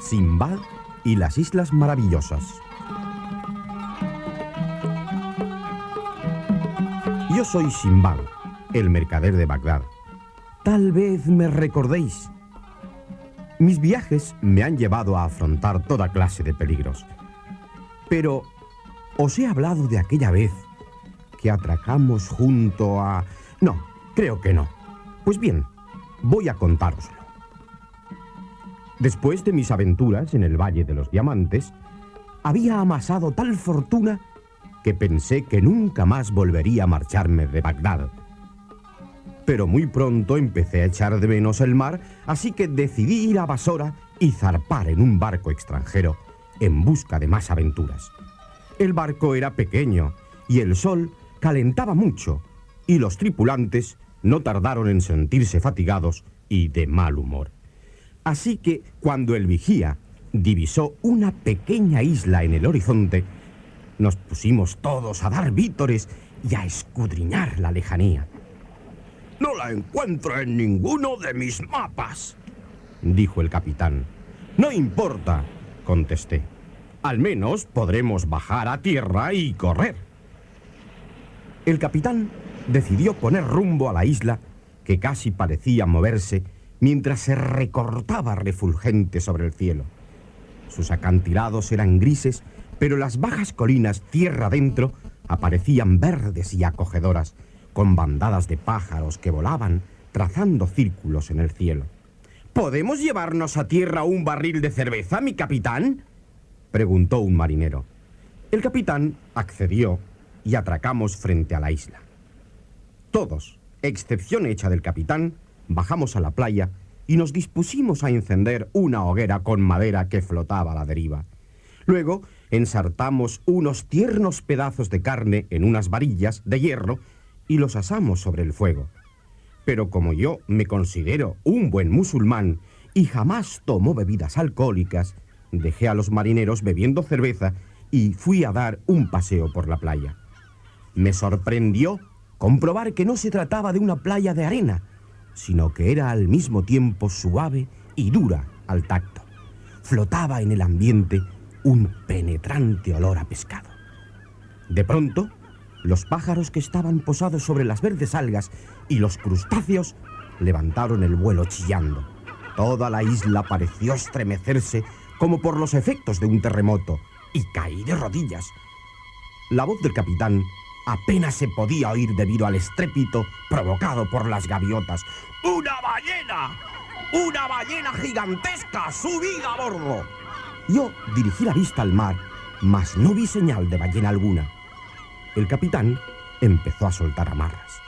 Simbad y las Islas Maravillosas. Yo soy Simbad, el mercader de Bagdad. Tal vez me recordéis. Mis viajes me han llevado a afrontar toda clase de peligros. Pero os he hablado de aquella vez que atracamos junto a... No, creo que no. Pues bien, voy a contároslo. Después de mis aventuras en el Valle de los Diamantes, había amasado tal fortuna que pensé que nunca más volvería a marcharme de Bagdad. Pero muy pronto empecé a echar de menos el mar, así que decidí ir a Basora y zarpar en un barco extranjero en busca de más aventuras. El barco era pequeño y el sol calentaba mucho, y los tripulantes no tardaron en sentirse fatigados y de mal humor. Así que cuando el vigía divisó una pequeña isla en el horizonte, nos pusimos todos a dar vítores y a escudriñar la lejanía. «No la encuentro en ninguno de mis mapas», dijo el capitán. «No importa», contesté. «Al menos podremos bajar a tierra y correr». El capitán decidió poner rumbo a la isla, que casi parecía moverse mientras se recortaba refulgente sobre el cielo. Sus acantilados eran grises, pero las bajas colinas tierra adentro aparecían verdes y acogedoras, con bandadas de pájaros que volaban, trazando círculos en el cielo. «¿Podemos llevarnos a tierra un barril de cerveza, mi capitán?», preguntó un marinero. El capitán accedió y atracamos frente a la isla. Todos, excepción hecha del capitán, bajamos a la playa y nos dispusimos a encender una hoguera con madera que flotaba a la deriva. Luego ensartamos unos tiernos pedazos de carne en unas varillas de hierro y los asamos sobre el fuego. Pero como yo me considero un buen musulmán y jamás tomo bebidas alcohólicas, dejé a los marineros bebiendo cerveza y fui a dar un paseo por la playa. Me sorprendió comprobar que no se trataba de una playa de arena, sino que era al mismo tiempo suave y dura al tacto. Flotaba en el ambiente un penetrante olor a pescado. De pronto, los pájaros que estaban posados sobre las verdes algas y los crustáceos levantaron el vuelo chillando. Toda la isla pareció estremecerse como por los efectos de un terremoto, y caí de rodillas. La voz del capitán apenas se podía oír debido al estrépito provocado por las gaviotas. ¡Una ballena! ¡Una ballena gigantesca! ¡Subid a bordo! Yo dirigí la vista al mar, mas no vi señal de ballena alguna. El capitán empezó a soltar amarras.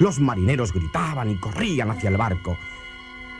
Los marineros gritaban y corrían hacia el barco.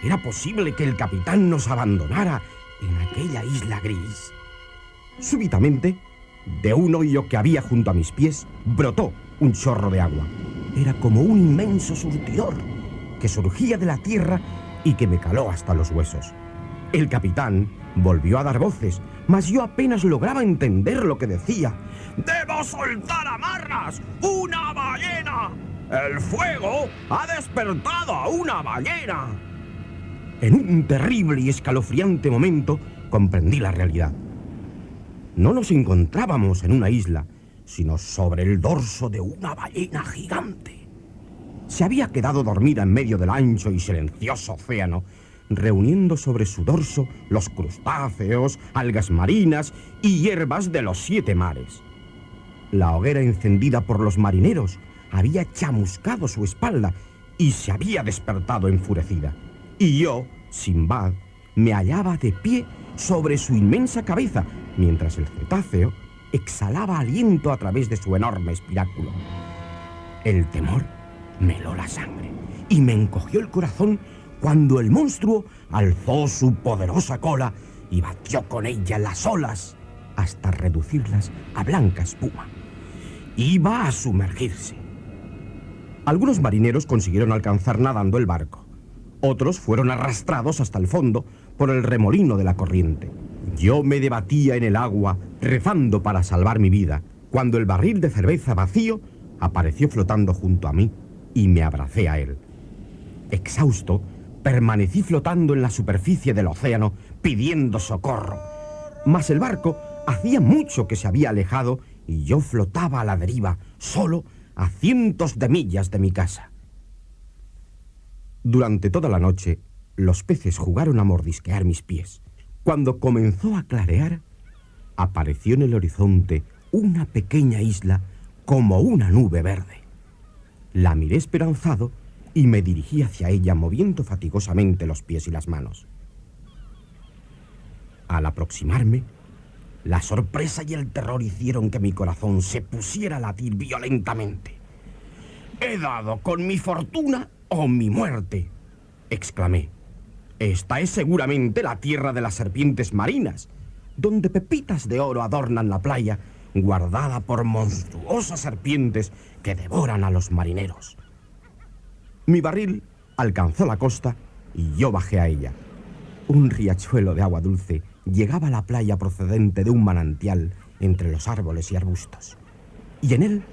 ¿Era posible que el capitán nos abandonara en aquella isla gris? Súbitamente, de un hoyo que había junto a mis pies, brotó un chorro de agua. Era como un inmenso surtidor que surgía de la tierra y que me caló hasta los huesos. El capitán volvió a dar voces, mas yo apenas lograba entender lo que decía. «¡Debo soltar amarras! ¡Una ballena! ¡El fuego ha despertado a una ballena!». En un terrible y escalofriante momento comprendí la realidad. No nos encontrábamos en una isla, sino sobre el dorso de una ballena gigante. Se había quedado dormida en medio del ancho y silencioso océano, reuniendo sobre su dorso los crustáceos, algas marinas y hierbas de los 7 mares. La hoguera encendida por los marineros había chamuscado su espalda y se había despertado enfurecida. Y yo, Simbad, me hallaba de pie sobre su inmensa cabeza, mientras el cetáceo exhalaba aliento a través de su enorme espiráculo. El temor me heló la sangre y me encogió el corazón cuando el monstruo alzó su poderosa cola y batió con ella las olas hasta reducirlas a blanca espuma. Iba a sumergirse. Algunos marineros consiguieron alcanzar nadando el barco. Otros fueron arrastrados hasta el fondo por el remolino de la corriente. Yo me debatía en el agua, rezando para salvar mi vida, cuando el barril de cerveza vacío apareció flotando junto a mí y me abracé a él. Exhausto, permanecí flotando en la superficie del océano pidiendo socorro. Mas el barco hacía mucho que se había alejado y yo flotaba a la deriva, solo a cientos de millas de mi casa. Durante toda la noche, los peces jugaron a mordisquear mis pies. Cuando comenzó a clarear, apareció en el horizonte una pequeña isla como una nube verde. La miré esperanzado y me dirigí hacia ella moviendo fatigosamente los pies y las manos. Al aproximarme, la sorpresa y el terror hicieron que mi corazón se pusiera a latir violentamente. «He dado con mi fortuna o mi muerte», exclamé. «Esta es seguramente la tierra de las serpientes marinas, donde pepitas de oro adornan la playa, guardada por monstruosas serpientes que devoran a los marineros». Mi barril alcanzó la costa y yo bajé a ella. Un riachuelo de agua dulce llegaba a la playa procedente de un manantial entre los árboles y arbustos. Y en él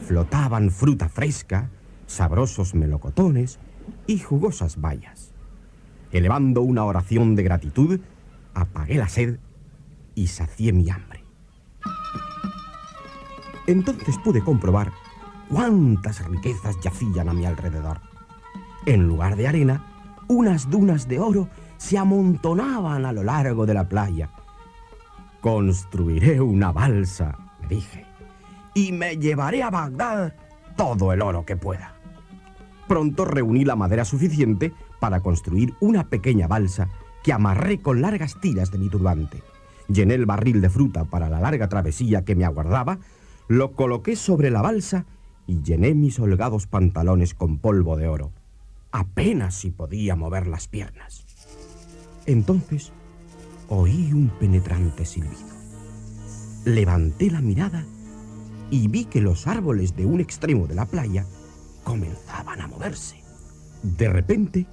flotaban fruta fresca, sabrosos melocotones y jugosas bayas. Elevando una oración de gratitud, apagué la sed y sacié mi hambre. Entonces pude comprobar cuántas riquezas yacían a mi alrededor. En lugar de arena, unas dunas de oro se amontonaban a lo largo de la playa. «Construiré una balsa», me dije, «y me llevaré a Bagdad todo el oro que pueda». Pronto reuní la madera suficiente para construir una pequeña balsa que amarré con largas tiras de mi turbante. Llené el barril de fruta para la larga travesía que me aguardaba, lo coloqué sobre la balsa y llené mis holgados pantalones con polvo de oro. Apenas si podía mover las piernas. Entonces oí un penetrante silbido. Levanté la mirada y vi que los árboles de un extremo de la playa comenzaban a moverse. De repente,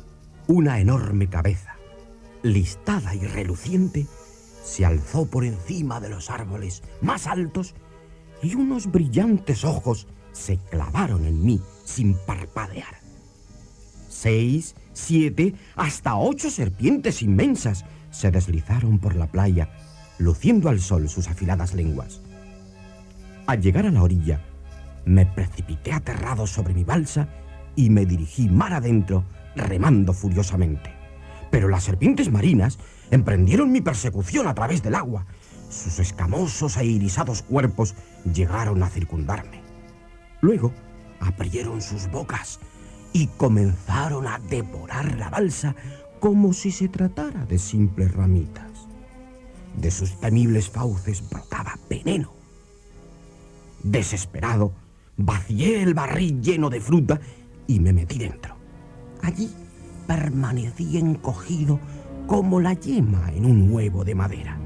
una enorme cabeza, listada y reluciente, se alzó por encima de los árboles más altos y unos brillantes ojos se clavaron en mí sin parpadear. 6, 7, hasta 8 serpientes inmensas se deslizaron por la playa, luciendo al sol sus afiladas lenguas. Al llegar a la orilla, me precipité aterrado sobre mi balsa y me dirigí mar adentro, remando furiosamente. Pero las serpientes marinas emprendieron mi persecución a través del agua. Sus escamosos e irisados cuerpos llegaron a circundarme. Luego abrieron sus bocas y comenzaron a devorar la balsa como si se tratara de simples ramitas. De sus temibles fauces brotaba veneno. Desesperado, vacié el barril lleno de fruta y me metí dentro. Allí permanecí encogido como la yema en un huevo de madera.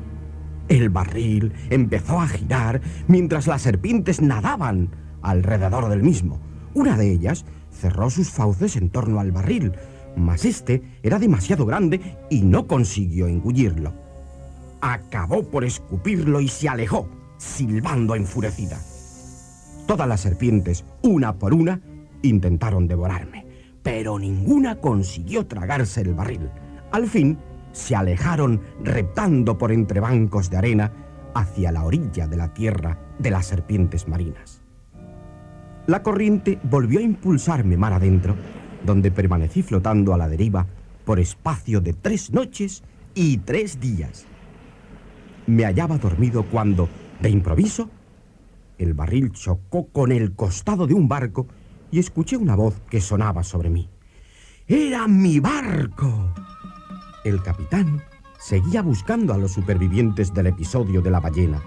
El barril empezó a girar mientras las serpientes nadaban alrededor del mismo. Una de ellas cerró sus fauces en torno al barril, mas este era demasiado grande y no consiguió engullirlo. Acabó por escupirlo y se alejó, silbando enfurecida. Todas las serpientes, una por una, intentaron devorarme, pero ninguna consiguió tragarse el barril. Al fin, se alejaron reptando por entre bancos de arena hacia la orilla de la tierra de las serpientes marinas. La corriente volvió a impulsarme mar adentro, donde permanecí flotando a la deriva por espacio de 3 noches y 3 días. Me hallaba dormido cuando, de improviso, el barril chocó con el costado de un barco y escuché una voz que sonaba sobre mí. ¡Era mi barco! El capitán seguía buscando a los supervivientes del episodio de la ballena.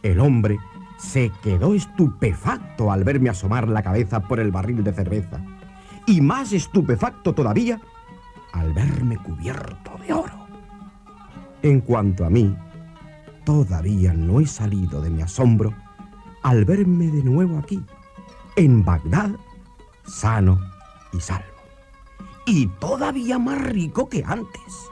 El hombre se quedó estupefacto al verme asomar la cabeza por el barril de cerveza. Y más estupefacto todavía al verme cubierto de oro. En cuanto a mí, todavía no he salido de mi asombro al verme de nuevo aquí, en Bagdad, sano y salvo. Y todavía más rico que antes.